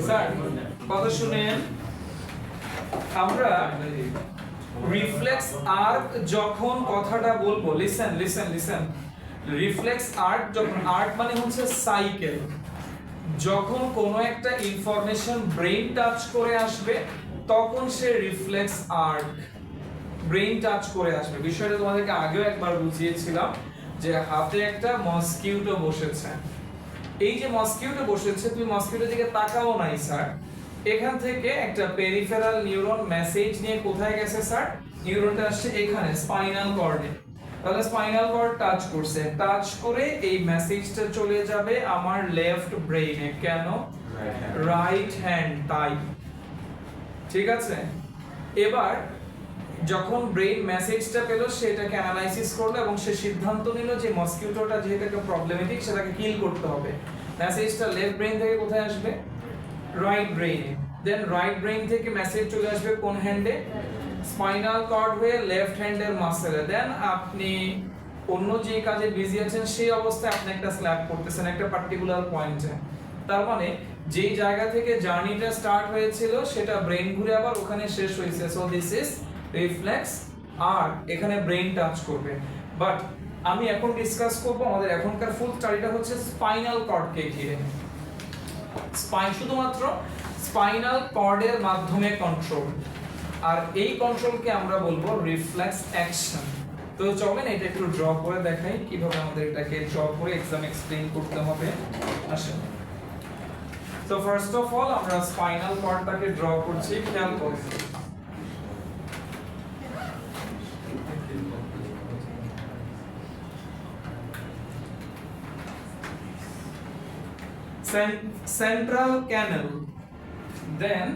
Sir কথা শুনেন, আমরা রিফ্লেক্স আর্ক যখন কথাটা বলবো, listen listen listen, reflex arc যখন, আর্ক মানে হচ্ছে সাইকেল, যখন কোনো একটা ইনফরমেশন ব্রেইন টাচ করে আসবে তখন সে রিফ্লেক্স আর্ক ব্রেইন টাচ করে আসবে। বিষয়টা তোমাদেরকে আগেও একবার বুঝিয়েছিলাম যে হাতে একটা মসকিউটো বসেছে, এই যে মসকিউটো বসেছে তুমি মসকিউটোর দিকে তাকাও নাই স্যার, এখান থেকে একটা পেরিফেরাল নিউরন মেসেজ নিয়ে কোথায় গেছে স্যার? নিউরনটা আসছে এখানে স্পাইনাল কর্ডে, তাহলে স্পাইনাল কর্ড টাচ করছে, টাচ করে এই মেসেজটা চলে যাবে আমার লেফট ব্রেইনে। কেন? রাইট হ্যান্ড, তাই ঠিক আছে। এবার যখন ব্রেইন মেসেজটা পেল সেটাকে অ্যানালাইসিস করলো এবং সে সিদ্ধান্ত নিল যে মসকিউটোটা যেহেতু একটা প্রবলেমেটিক সেটাকে কিল করতে হবে। মেসেজটা লেফট ব্রেইন থেকে কোথায় আসবে? রাইট ব্রেইনে। দেন রাইট ব্রেইন থেকে মেসেজ চলে আসবে কোন হ্যান্ডে? স্পাইনাল কর্ড হয়ে লেফট হ্যান্ডের মাসেলে। দেন আপনি অন্য যে কাজে বিজি আছেন সেই অবস্থায় আপনি একটা স্ল্যাপ করতেছেন একটা পার্টিকুলার পয়েন্টে, তার মানে যেই জায়গা থেকে জার্নিটা স্টার্ট হয়েছিল সেটা ব্রেইন ঘুরে আবার ওখানে শেষ হয়েছে। সো দিস ইজ রিফ্লেক্স আর এখানে ব্রেইন টাচ করবে। বাট আমি এখন ডিসকাস করব, আমাদের এখনকার ফুল স্টাডিটা হচ্ছে স্পাইনাল কর্ডকে ঘিরে, শুধুমাত্র স্পাইনাল কর্ডের মাধ্যমে কন্ট্রোল, আর এই কন্ট্রোলকে আমরা বলবো রিফ্লেক্স অ্যাকশন। তো চলেন এটা একটু ড্র করে দেখাই কিভাবে আমাদের এটাকে ড্র করে এক্সাম এক্সপ্লেইন করতে হবে। আসেন, তো ফার্স্ট অফ অল আমরা স্পাইনাল কর্ডটাকে ড্র করছি, খেয়াল করুন। সেন্ট্রাল ক্যানেল, দেন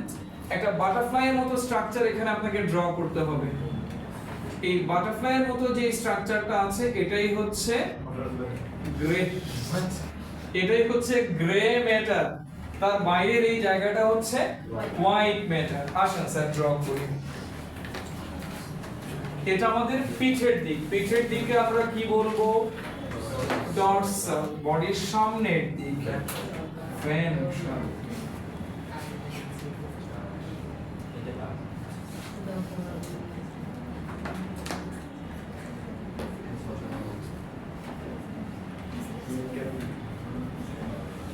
একটা বাটারফ্লাইয়ের মতো স্ট্রাকচার এখানে আপনাকে ড্র করতে হবে। এই বাটারফ্লাইয়ের মতো যে স্ট্রাকচারটা আছে এটাই হচ্ছে গ্রে, এটাই হচ্ছে গ্রে ম্যাটার, তার বাইরের এই জায়গাটা হচ্ছে হোয়াইট ম্যাটার। আসেন স্যার ড্র করি। এটা আমাদের পিঠের দিক, পিঠের দিকে আমরা কি বলবো? ডরসাল, বডির সামনের দিকে ভেন্ট্রাল।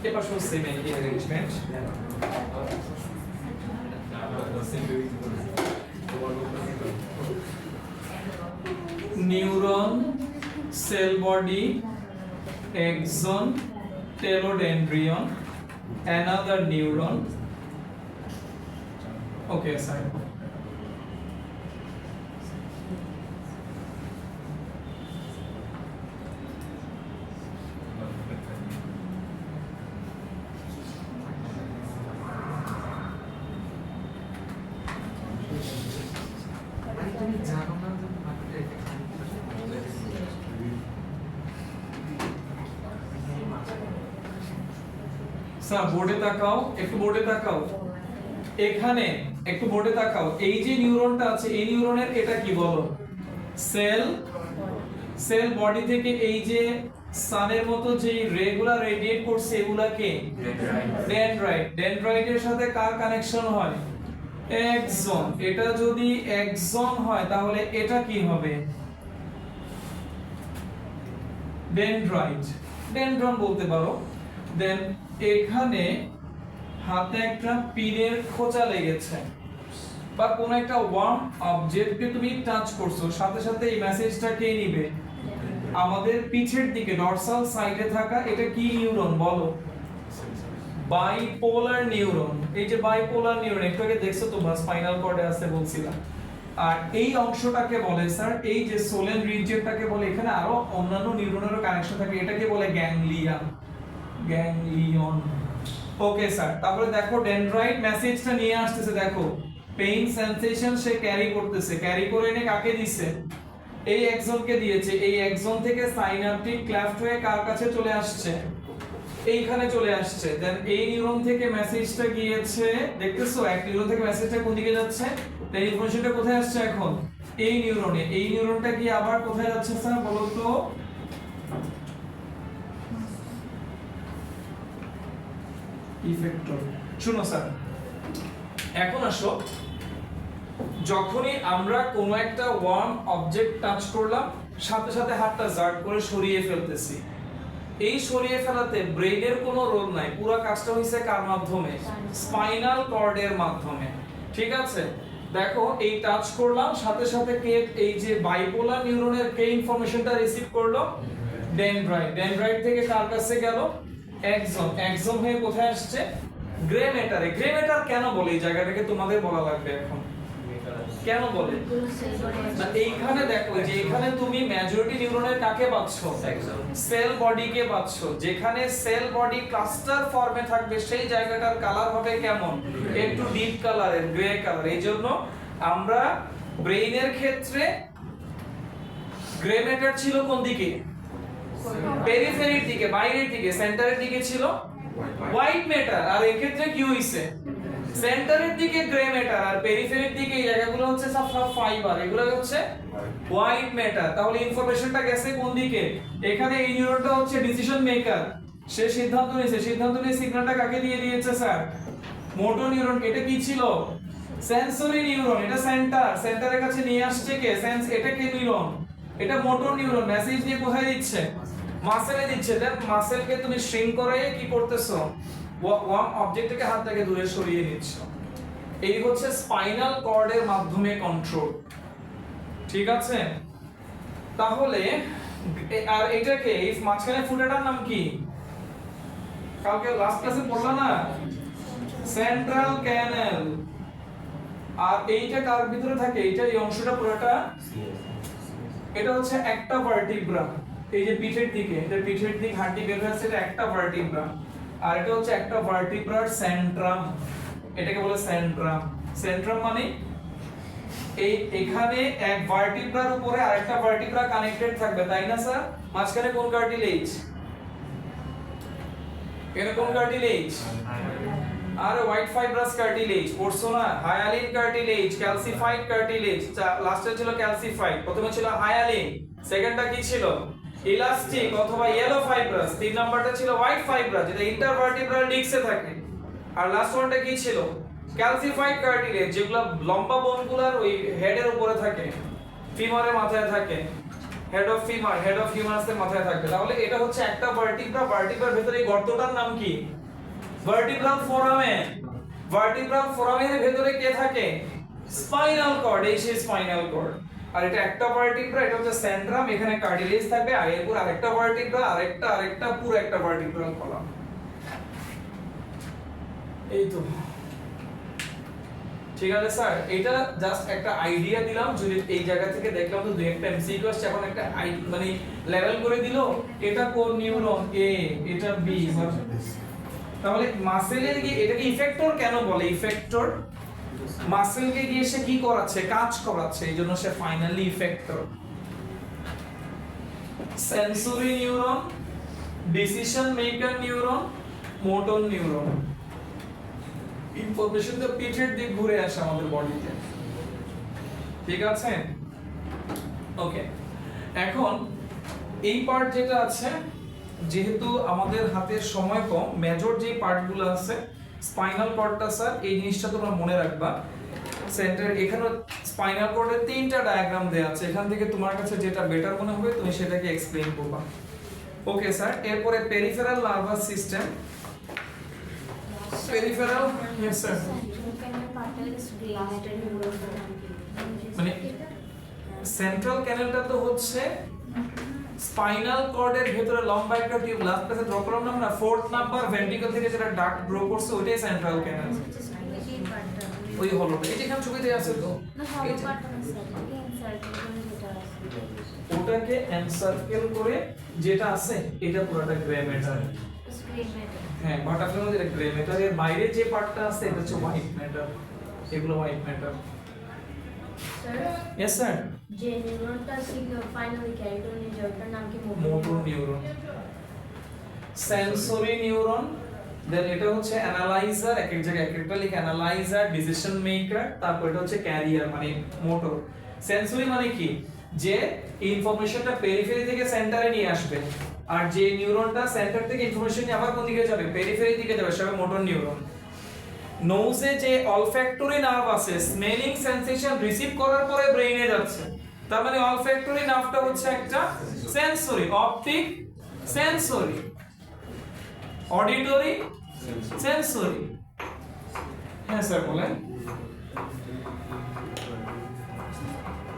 এবার শুধু সেম একই arrangement. Neuron, sell body, axon, telodendron, another neuron. Okay, sorry. Sir বোর্ডে তাকাও, একটু বোর্ডে তাকাও, এখানে একটু বোর্ডে তাকাও। এই যে নিউরনটা আছে এই নিউরনের এটা কি বলো? সেল। সেল বডি থেকে এই যে সানের মতো যে রেগুলার রেডিয়েট করছে এগুলাকে ডেনড্রাইট। ডেনড্রাইটের সাথে কার কানেকশন হয়? এক্সন। এটা যদি এক্সন হয় তাহলে এটা কি হবে? ডেনড্রাইট, ডেনড্রন বলতে পারো। দেন এখানে হাতে একটা পিনের খোঁচা লেগেছে বা কোন একটা ওয়ার্ম অবজেক্টকে তুমি টাচ করছো, সাথে সাথে এই মেসেজটা কে নিবে? আমাদের পিঠের দিকে ডরসাল সাইডে থাকা এটা কি নিউরন বলো? Bipolar neuron. এই যে বাইপোলার নিউরন একটু আগে দেখছো তোমরা স্পাইনাল কর্ডে আছে বলছিলাম। আর এই অংশটাকে বলে স্যার, এই যে সোলেন রিজিয়নটাকে বলে, এখানে আরো অন্যান্য নিউরনেরও কানেকশন থাকে, এটাকে বলে গ্যাংলিয়ন। গ্যাংলিয়ন। ওকে স্যার, তারপরে দেখো ডেনড্রাইট মেসেজটা নিয়ে আসতেছে, দেখো পেইন সেন্সেশন সে ক্যারি করতেছে, ক্যারি করে এনে কাকে দিছে? এই এক্সনকে দিয়েছে। এই এক্সন থেকে সাইনাপটিক ক্লেফট হয়ে কার কাছে চলে আসছে? এইখানে চলে আসছে। দেন এই নিউরন থেকে মেসেজটা গিয়েছে, দেখতেছো এক নিউরন থেকে মেসেজটা কোন দিকে যাচ্ছে? দেন ইনফরমেশনটা কোথায় আসছে এখন? এই নিউরনে, এই নিউরনটা কি আবার কোথায় যাচ্ছে স্যার বলো তো? ইফেক্টর। শুনো স্যার, এখন আসো, যখনই আমরা কোনো একটা ওয়ার্ম অবজেক্ট টাচ করলাম, সাথে সাথে হাতটা জার্ট করে সরিয়ে ফেলতেছি। এই সরিয়ে ফেলাতে ব্রেইনের কোনো রোল নাই, পুরো কাজটা হইছে কার মাধ্যমে? স্পাইনাল কর্ডের মাধ্যমে। ঠিক আছে, দেখো এই টাচ করলাম, সাথে সাথে কে এই যে বাইপোলার নিউরনের কে ইনফরমেশনটা রিসিভ করলো? ডেনড্রাইট। ডেনড্রাইট থেকে কার কাছে গেল? এক্সন। এক্সন হয়ে কোথায় আসছে? গ্রে ম্যাটারে। গ্রে ম্যাটার কেন বলে এই জায়গাটাকে তোমাদের বলা লাগবে এখন? কেন বলে? না, এইখানে দেখো যে এখানে তুমি মেজরিটি নিউরনের কাকে পাচ্ছো? সেল বডিকে পাচ্ছো। যেখানে সেল বডি ক্লাস্টার ফর্মে থাকবে সেই জায়গাটার কালার হবে কেমন? একটু ডিপ কালারের, গ্রে কালার। এইজন্য আমরা ব্রেইনের ক্ষেত্রে গ্রে ম্যাটার ছিল কোন দিকে? পেরিফেরির দিকে, বাইরের দিকে। সেন্টারের দিকে ছিল হোয়াইট ম্যাটার। আর এই ক্ষেত্রে কি হইছে? সেন্টারের দিকে গ্রে ম্যাটার আর পেরিফেরির দিকে এই জায়গাগুলো হচ্ছে সব ফাইবার, এগুলো হচ্ছে হোয়াইট ম্যাটার। তাহলে ইনফরমেশনটা গেছে কোন দিকে? এখানে এই নিউরনটা হচ্ছে ডিসিশন মেকার, সে সিদ্ধান্ত নিয়েছে। সিদ্ধান্ত নিয়ে সিগন্যালটা কাকে দিয়ে দিয়েছে স্যার? Motor neuron. এটা কি ছিল? Sensory neuron. এটা সেন্টার, সেন্টারের কাছে নিয়ে আসছে কে? সেন্স। এটা কি নিউরন? এটা মোটর নিউরন। মেসেজ দিয়ে কোথায় দিচ্ছে? মাসেলে দিচ্ছে। দেন মাসেলকে তুমি শ্রিঙ্ক করে কি করতেছো? ওয়ার্ম অবজেক্টটাকে হাত থেকে দূরে সরিয়ে নিচ্ছ। এই হচ্ছে স্পাইনাল কর্ডের মাধ্যমে কন্ট্রোল। ঠিক আছে, তাহলে আর এটাকে এই মাঝখানে ফুটাটার নাম কি? কালকে লাস্ট ক্লাসে পড়লা না? সেন্ট্রাল ক্যানেল। আর এইটা কার ভিতরে থাকে? এইটা এই অংশটা পুরোটা, এটা হচ্ছে একটা ভার্টিব্রা। এই যে পিঠের দিকে, এটা পিঠের দিক হাঁটি বের হয়েছে, এটা একটা ভার্টিব্রা। আর এটা হচ্ছে একটা ভার্টিব্রার সেন্ট্রাম, এটাকে বলে সেন্ট্রাম। সেন্ট্রাম মানে এই এখানে এক ভার্টিব্রার উপরে আরেকটা ভার্টিব্রা কানেক্টেড থাকবে, তাই না স্যার? মাঝখানে কোন কার্টিলেজ? এখানে কোন কার্টিলেজ? আর হোয়াইট ফাইব্রাস কার্টিলেজ পড়ছো না? Hyaline cartilage, calcified cartilage. লাস্টে ছিল ক্যালসিফাইড, প্রথমে ছিল হায়ালিন, সেকেন্ডটা কি ছিল? ইলাস্টিক অথবা ইয়েলো ফাইব্রাস, তিন নাম্বারটা ছিল হোয়াইট ফাইব্রাস যেটা ইন্টারভার্টিব্রাল ডিস্কে থাকে। আর লাস্ট ওয়ানটা কি ছিল? ক্যালসিফাইড কার্টিলেজ, যেগুলো লম্বা বোনগুলোর ওই হেডের উপরে থাকে, ফিমারের মাথায় থাকে, head of femur, head of হিউমারাসের মাথায় থাকে। তাহলে এটা হচ্ছে একটা ভার্টিব্রা। ভার্টিব্রার ভিতরে এই গর্তটার নাম কি? Vertebral foramen. ভার্টিব্রাল ফোরামেনের ভিতরে কে থাকে? Spinal cord. এই সেই স্পাইনাল কর্ড। আর এটা একটা ভার্টিব্রা, এটা হচ্ছে সেন্ট্রাম, এখানে কার্টিলেজ থাকবে, আর এরপর আরেকটা ভার্টিব্রা, আরেকটা পুরো একটা ভার্টিব্রাল কলাম। এই তো ঠিক আছে স্যার, এটা জাস্ট একটা আইডিয়া দিলাম। যদি এই জায়গা থেকে দেখলাম তো দুই একটা এমসিকিউ আসছে, এখন একটা মানে লেভেল করে দিল, এটা কোন নিউরন? এ, এটা বি। তাহলে মাসেলের গিয়ে এটাকে ইফেক্টর কেন বলে? ইফেক্টর মাসেলকে গিয়ে সে কি করাচ্ছে? কাজ করাচ্ছে, এই জন্য সে finally effector. Sensory neuron, decision maker neuron, motor neuron. Information তো পিঠের দিক ঘুরে আসে আমাদের বডিতে। ঠিক আছে, ওকে। এখন এই পার্ট যেটা আছে, যেহেতু আমাদের হাতের সময় কম, মেজর যে পার্টগুলো আছে স্পাইনাল কর্ডটা স্যার, এই জিনিসটা তোমরা মনে রাখবা। সেন্টার এখানে স্পাইনাল কর্ডের তিনটা ডায়াগ্রাম দেয়া আছে, এখান থেকে তোমার কাছে যেটা বেটার মনে হবে তুমি সেটাকে এক্সপ্লেইন করবা। ওকে স্যার, এরপরে peripheral nervous system. Peripheral, yes sir. মানে সেন্ট্রাল ক্যানেলটা তো হচ্ছে স্পাইনাল কর্ডের ভিতরে লম্বা একটা টিউব, লাস্ট ক্লাসে ড্র করলাম না আমরা, 4th নাম্বার ভেন্ট্রিকল থেকে যেটা ডাক্ট গ্রো করছে ওইটাই সেন্ট্রাল ক্যানেল। ওই হলোটা এই যেখানে ছবিতে আছে তো, ওটাকে এনসার্কেল করে যেটা আছে এটা পুরোটা গ্রে ম্যাটার। হ্যাঁ, বাটারফ্লাইয়ের মধ্যে গ্রে ম্যাটার, এর বাইরে যে পার্টটা আছে এটা হচ্ছে হোয়াইট ম্যাটার, এগুলো হোয়াইট ম্যাটার। Yes sir. যে নিউরনটা সিগন্যাল ফাইনালি ক্যারি করে নিয়ে যায় ওটার নাম কি? Motor neuron. সেন্সরি নিউরন, দেন এটা হচ্ছে অ্যানালাইজার, এক এক জায়গায় এক একটা লিখে অ্যানালাইজার, ডিসিশন মেকার, তারপর এটা হচ্ছে ক্যারিয়ার মানে মোটর। সেন্সরি মানে কি, যে ইনফরমেশনটা পেরিফেরি থেকে সেন্টারে নিয়ে আসবে, আর যে নিউরনটা সেন্টার থেকে ইনফরমেশন নিয়ে আবার কোন দিকে যাবে, পেরিফেরি দিকে যাবে, সেটা মোটর নিউরন। নোজে যে অলফ্যাক্টরি নার্ভ আছে, স্মেলিং সেন্সেশন রিসিভ করার পরে ব্রেইনে যাচ্ছে, তার মানে অলফ্যাক্টরি নার্ভটা হচ্ছে একটা sensory, optic sensory, auditory sensory. হ্যাঁ স্যার বলেন।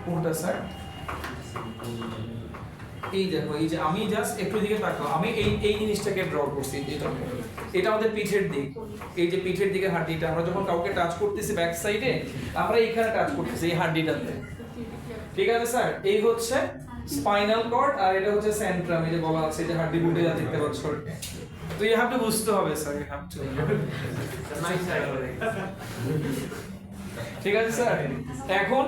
কোনটা স্যার? এই দেখো, এই যে আমি জাস্ট একটু দিকে তাকাও, আমি এই জিনিসটাকে ড্র করছি, এটা আমাদের পিঠের দিক, এই যে পিঠের দিকে হাড্ডিটা, আমরা যখন কাউকে টাচ করতেছি ব্যাক সাইডে, আমরা এইখানে টাচ করতেছি এই হাড্ডিটাতে, ঠিক আছে স্যার? এই হচ্ছে স্পাইনাল কর্ড, আর এটা হচ্ছে সেন্ট্রাম, এই যে বলা আছে যে হাড্ডি বুটে যা দেখতে পাচ্ছ। তো ইউ হ্যাভ টু বুঝতে হবে স্যার, ইউ হ্যাভ টু। ঠিক আছে স্যার? এখন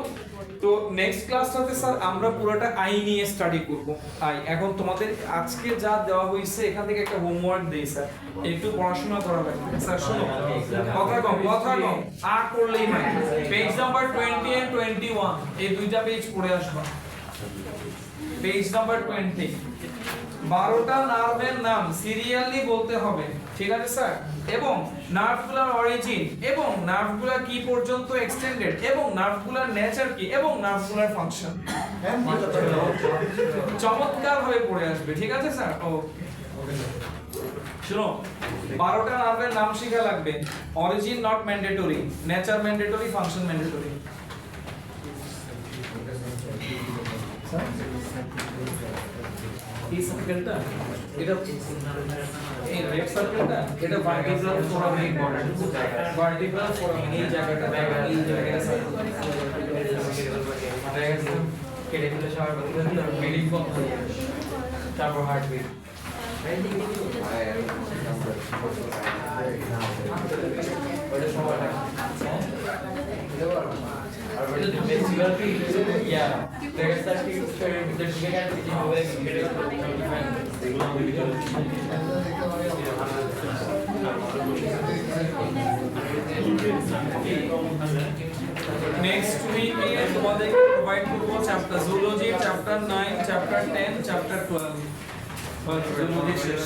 তো নেক্সট ক্লাসটাতে স্যার আমরা পুরোটা আই নিয়ে স্টাডি করব। আই এখন তোমাদের আজকে যা দেওয়া হয়েছে এখান থেকে একটা হোমওয়ার্ক দেই স্যার, একটু পড়াশোনা করা লাগবে স্যার। শোনো, কথা কম আর করলেই হয়। পেজ নাম্বার 20 এন্ড 21 এই দুইটা পেজ পড়ে আসবা। পেজ নাম্বার 20, 12টা নার্ভের নাম সিরিয়ালি বলতে হবে, ঠিক আছে স্যার? এবং নার্ভগুলার অরিজিন, এবং নার্ভগুলা কি পর্যন্ত এক্সটেন্ডেড, এবং নার্ভগুলার নেচার কি, এবং নার্ভগুলার ফাংশন। চমৎকার ভাবে পড়ে আসবে, ঠিক আছে স্যার? ওকে, শুনো, 12টা নার্ভের নাম শেখা লাগবে। Origin not mandatory, nature mandatory, function mandatory. এই সার্কেলটা, এটা এই রেড সার্কেলটা, এটা ভার্টিব্রাল ফোরামে ইম্পর্টেন্ট। ভার্টিব্রাল ফোরামে এই জায়গাটা, এই জায়গাটা কেটে দিলে সবার বিডিং বন্ধ হয়ে যাবে, তারপর হার্টবিট। ওটা সবার basically, yeah, there's that picture, the bigger next week তোমাদের provide করব chapter zoology, chapter 9, chapter 10, chapter 12. Zoology শেষ।